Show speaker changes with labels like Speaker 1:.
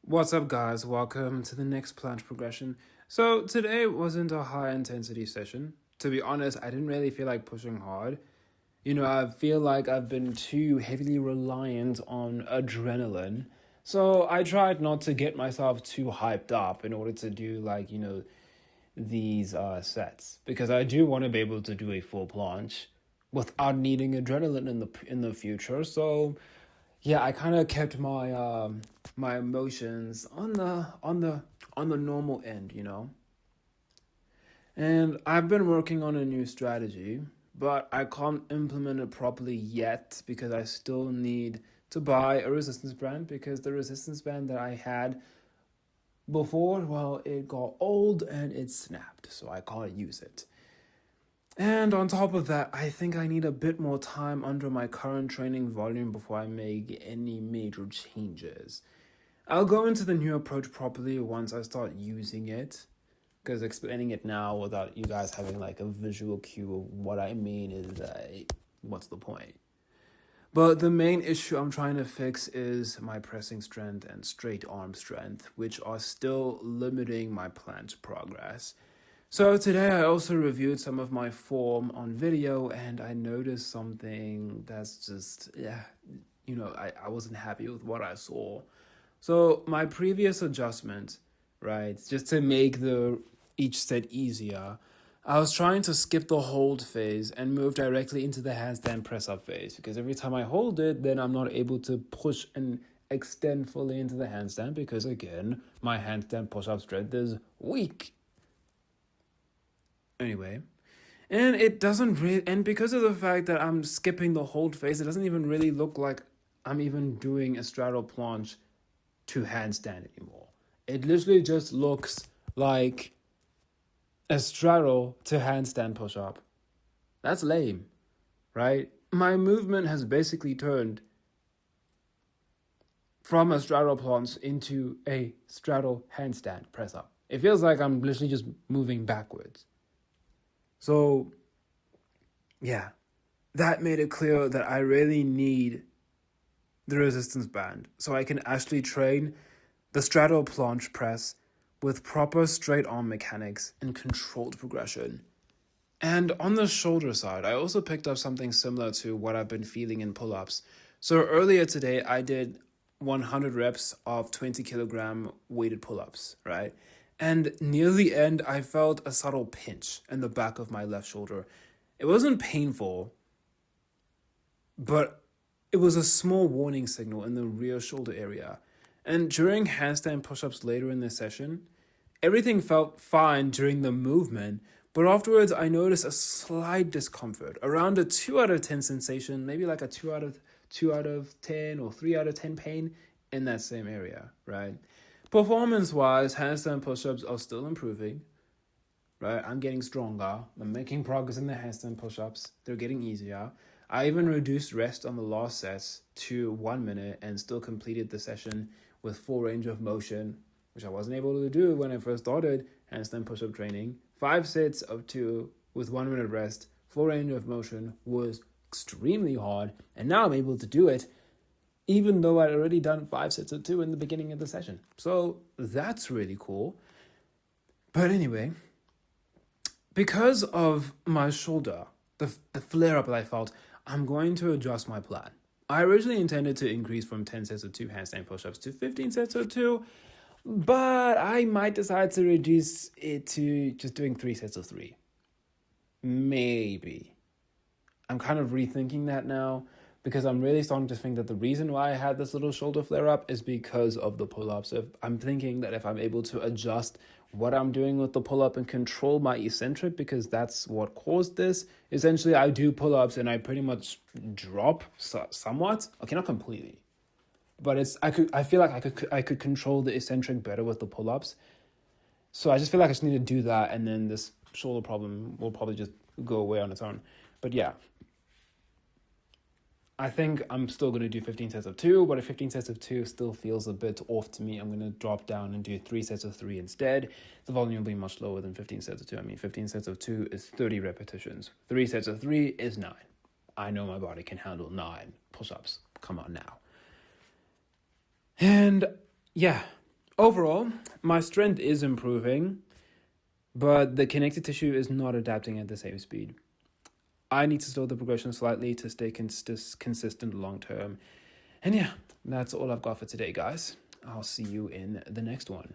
Speaker 1: What's up, guys? Welcome to the next planche progression. So today wasn't a high intensity session. To be honest, I didn't really feel like pushing hard. I feel like I've been too heavily reliant on adrenaline. So I tried not to get myself too hyped up in order to do these sets, because I do want to be able to do a full planche without needing adrenaline in the future. So yeah, I kind of kept my emotions on the normal end. And I've been working on a new strategy, but I can't implement it properly yet because I still need to buy a resistance band, because the resistance band that I had before, well, it got old and it snapped, so I can't use it. And on top of that, I think I need a bit more time under my current training volume before I make any major changes. I'll go into the new approach properly once I start using it, because explaining it now without you guys having like a visual cue of what I mean is what's the point? But the main issue I'm trying to fix is my pressing strength and straight arm strength, which are still limiting my planche progress. So today I also reviewed some of my form on video, and I noticed something that's just, I wasn't happy with what I saw. So my previous adjustment, right, just to make each set easier, I was trying to skip the hold phase and move directly into the handstand press-up phase, because every time I hold it, then I'm not able to push and extend fully into the handstand, because again, my handstand push-up strength is weak. Anyway, and it doesn't really, and because of the fact that I'm skipping the hold phase, it doesn't even really look like I'm even doing a straddle planche to handstand anymore. It literally just looks like a straddle to handstand push-up. That's lame, right? My movement has basically turned from a straddle planche into a straddle handstand press-up. It feels like I'm literally just moving backwards. So, yeah, that made it clear that I really need the resistance band so I can actually train the straddle planche press with proper straight arm mechanics and controlled progression. And on the shoulder side, I also picked up something similar to what I've been feeling in pull-ups. So earlier today, I did 100 reps of 20 kilogram weighted pull-ups, right? And near the end, I felt a subtle pinch in the back of my left shoulder. It wasn't painful, but it was a small warning signal in the rear shoulder area. And during handstand push-ups later in the session, everything felt fine during the movement, but afterwards I noticed a slight discomfort, around a 2 out of 10 sensation, maybe like a 2 out of 10 or 3 out of 10 pain in that same area, right? Performance-wise, handstand push-ups are still improving, right? I'm getting stronger. I'm making progress in the handstand push-ups. They're getting easier. I even reduced rest on the last sets to 1 minute and still completed the session with full range of motion, which I wasn't able to do when I first started handstand push-up training. 5 sets of 2 with 1 minute rest, full range of motion was extremely hard, and now I'm able to do it even though I'd already done 5 sets of 2 in the beginning of the session. So that's really cool. But anyway, because of my shoulder, the flare-up that I felt, I'm going to adjust my plan. I originally intended to increase from 10 sets of 2 handstand push-ups to 15 sets of 2, but I might decide to reduce it to just doing 3 sets of 3. Maybe. I'm kind of rethinking that now, because I'm really starting to think that the reason why I had this little shoulder flare-up is because of the pull-ups. I'm thinking that if I'm able to adjust what I'm doing with the pull-up and control my eccentric, because that's what caused this. Essentially, I do pull-ups and I pretty much drop somewhat. Okay, not completely, but I feel like I could control the eccentric better with the pull-ups. So I just feel like I just need to do that, and then this shoulder problem will probably just go away on its own. But yeah, I think I'm still going to do 15 sets of 2, but if 15 sets of 2 still feels a bit off to me, I'm going to drop down and do 3 sets of 3 instead. The volume will be much lower than 15 sets of 2. I mean, 15 sets of 2 is 30 repetitions. 3 sets of 3 is 9. I know my body can handle 9 push-ups. Come on now. And yeah, Overall, my strength is improving, but the connective tissue is not adapting at the same speed. I need to slow the progression slightly to stay consistent long term. And yeah, that's all I've got for today, guys. I'll see you in the next one.